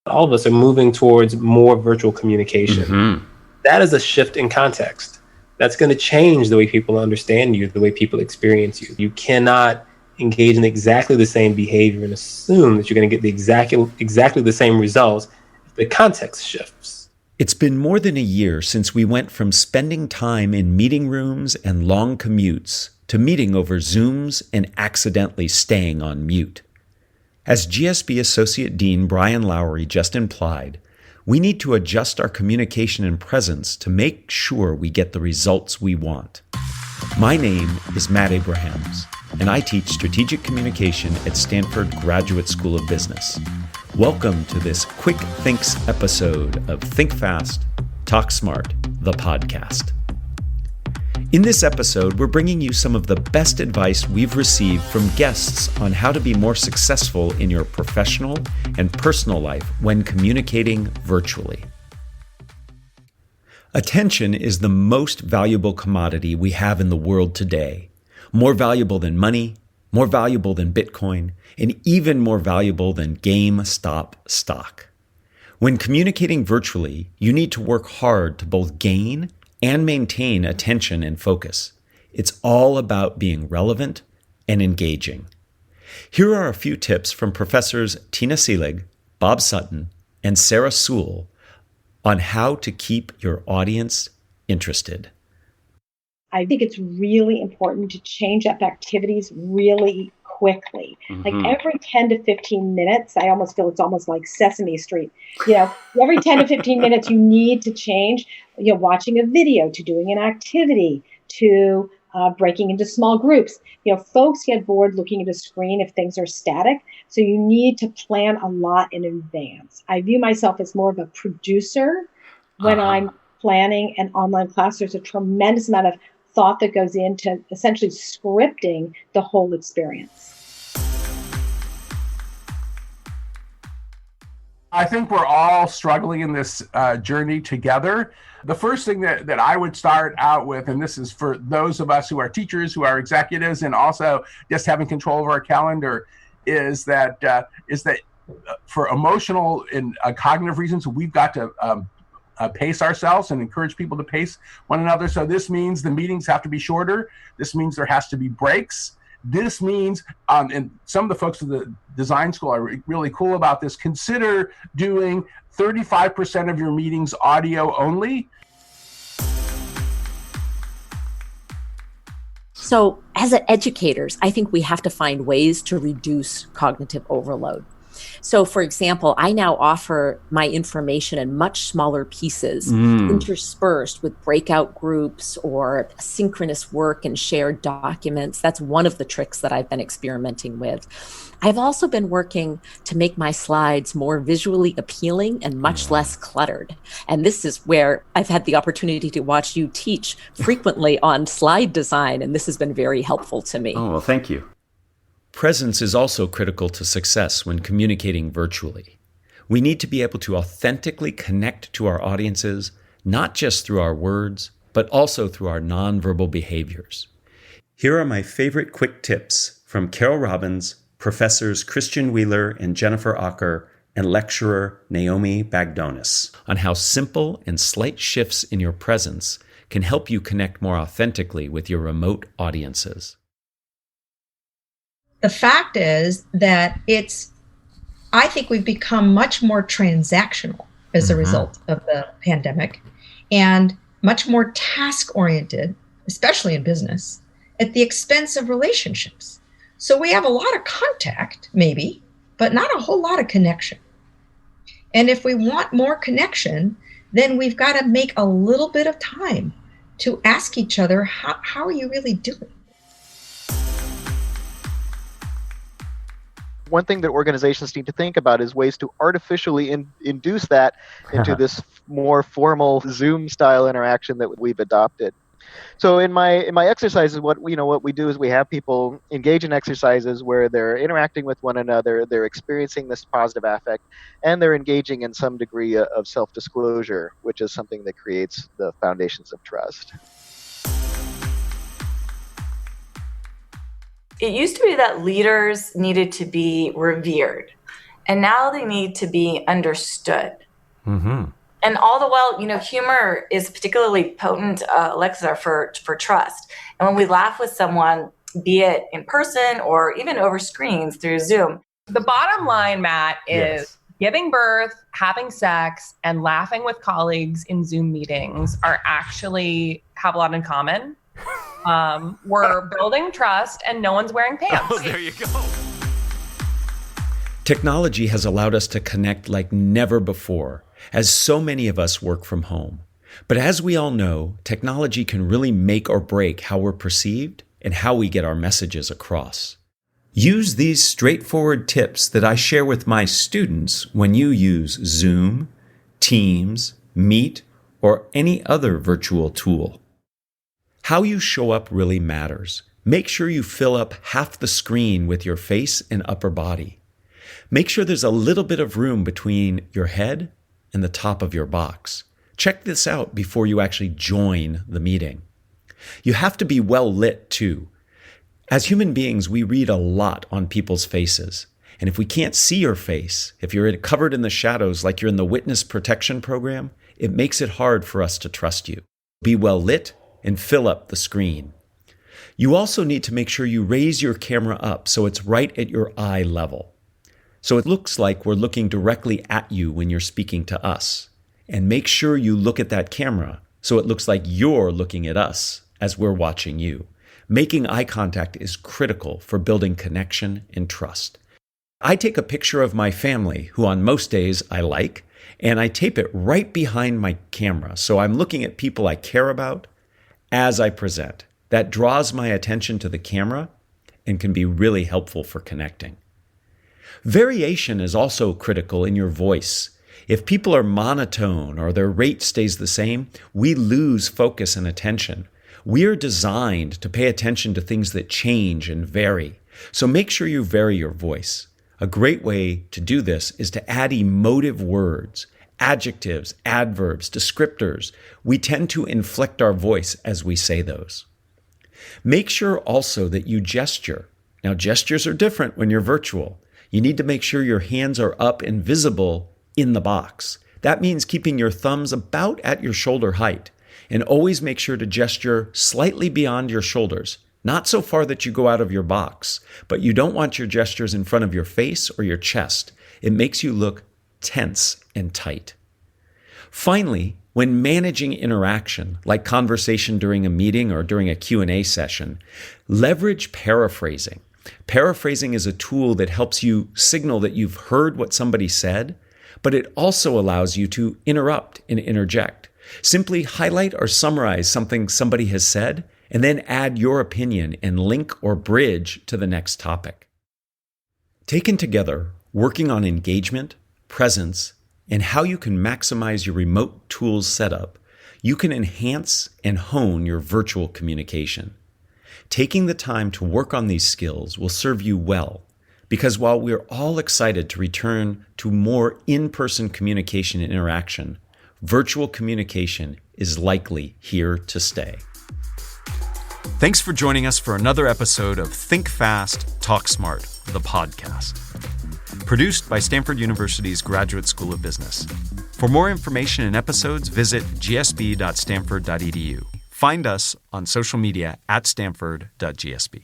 All of us are moving towards more virtual communication. Mm-hmm. That is a shift in context. That's going to change the way people understand you, the way people experience you. You cannot engage in exactly the same behavior and assume that you're going to get exactly the same results if the context shifts. It's been more than a year since we went from spending time in meeting rooms and long commutes to meeting over Zooms and accidentally staying on mute. As GSB Associate Dean Brian Lowry just implied, we need to adjust our communication and presence to make sure we get the results we want. My name is Matt Abrahams, and I teach strategic communication at Stanford Graduate School of Business. Welcome to this Quick Thinks episode of Think Fast, Talk Smart, the podcast. In this episode, we're bringing you some of the best advice we've received from guests on how to be more successful in your professional and personal life when communicating virtually. Attention is the most valuable commodity we have in the world today. More valuable than money, more valuable than Bitcoin, and even more valuable than GameStop stock. When communicating virtually, you need to work hard to both gain and maintain attention and focus. It's all about being relevant and engaging. Here are a few tips from Professors Tina Seelig, Bob Sutton, and Sarah Sewell on how to keep your audience interested. I think it's really important to change up activities really quickly. Like every 10 to 15 minutes, I almost feel it's almost like Sesame Street. Every 10 to 15 minutes, you need to change, watching a video to doing an activity to breaking into small groups. Folks get bored looking at a screen if things are static. So you need to plan a lot in advance. I view myself as more of a producer when I'm planning an online class. There's a tremendous amount of thought that goes into essentially scripting the whole experience. I think we're all struggling in this journey together. The first thing that I would start out with, and this is for those of us who are teachers, who are executives, and also just having control of our calendar, is that for emotional and cognitive reasons, we've got to pace ourselves and encourage people to pace one another. So this means the meetings have to be shorter. This means there has to be breaks. This means, and some of the folks at the design school are really cool about this, consider doing 35% of your meetings audio only. So as educators, I think we have to find ways to reduce cognitive overload. So, for example, I now offer my information in much smaller pieces, interspersed with breakout groups or synchronous work and shared documents. That's one of the tricks that I've been experimenting with. I've also been working to make my slides more visually appealing and much less cluttered. And this is where I've had the opportunity to watch you teach frequently on slide design, and this has been very helpful to me. Oh, well, thank you. Presence is also critical to success when communicating virtually. We need to be able to authentically connect to our audiences, not just through our words, but also through our nonverbal behaviors. Here are my favorite quick tips from Carol Robbins, Professors Christian Wheeler and Jennifer Acker, and lecturer Naomi Bagdonis on how simple and slight shifts in your presence can help you connect more authentically with your remote audiences. The fact is that I think we've become much more transactional as a result of the pandemic and much more task-oriented, especially in business, at the expense of relationships. So we have a lot of contact, maybe, but not a whole lot of connection. And if we want more connection, then we've got to make a little bit of time to ask each other, how are you really doing? One thing that organizations need to think about is ways to artificially induce that into this more formal Zoom-style interaction that we've adopted. So in my exercises, what we do is we have people engage in exercises where they're interacting with one another, they're experiencing this positive affect, and they're engaging in some degree of self-disclosure, which is something that creates the foundations of trust. It used to be that leaders needed to be revered. and now they need to be understood. Mm-hmm. And all the while, humor is particularly potent, Alexa, for trust. And when we laugh with someone, be it in person or even over screens through Zoom. The bottom line, Matt, is Yes. giving birth, having sex, and laughing with colleagues in Zoom meetings actually have a lot in common. We're building trust and no one's wearing pants. Oh, there you go. Technology has allowed us to connect like never before, as so many of us work from home. But as we all know, technology can really make or break how we're perceived and how we get our messages across. Use these straightforward tips that I share with my students when you use Zoom, Teams, Meet, or any other virtual tool. How you show up really matters. Make sure you fill up half the screen with your face and upper body. Make sure there's a little bit of room between your head and the top of your box. Check this out before you actually join the meeting. You have to be well lit too. As human beings, we read a lot on people's faces. And if we can't see your face, if you're covered in the shadows like you're in the witness protection program, it makes it hard for us to trust you. Be well lit and fill up the screen. You also need to make sure you raise your camera up so it's right at your eye level. So it looks like we're looking directly at you when you're speaking to us. And make sure you look at that camera so it looks like you're looking at us as we're watching you. Making eye contact is critical for building connection and trust. I take a picture of my family, who on most days I like, and I tape it right behind my camera. So I'm looking at people I care about as I present. That draws my attention to the camera and can be really helpful for connecting. Variation is also critical in your voice. If people are monotone or their rate stays the same, we lose focus and attention. We are designed to pay attention to things that change and vary. So make sure you vary your voice. A great way to do this is to add emotive words, adjectives, adverbs, descriptors. We tend to inflect our voice as we say those. Make sure also that you gesture. Now, gestures are different when you're virtual. You need to make sure your hands are up and visible in the box. That means keeping your thumbs about at your shoulder height, and always make sure to gesture slightly beyond your shoulders, not so far that you go out of your box, but you don't want your gestures in front of your face or your chest. It makes you look tense and tight. Finally, when managing interaction, like conversation during a meeting or during a Q&A session, leverage paraphrasing. Paraphrasing is a tool that helps you signal that you've heard what somebody said, but it also allows you to interrupt and interject. Simply highlight or summarize something somebody has said, and then add your opinion and link or bridge to the next topic. Taken together, working on engagement, presence, and how you can maximize your remote tools setup, you can enhance and hone your virtual communication. Taking the time to work on these skills will serve you well, because while we're all excited to return to more in-person communication and interaction, virtual communication is likely here to stay. Thanks for joining us for another episode of Think Fast, Talk Smart, the podcast. Produced by Stanford University's Graduate School of Business. For more information and episodes, visit gsb.stanford.edu. Find us on social media at stanford.gsb.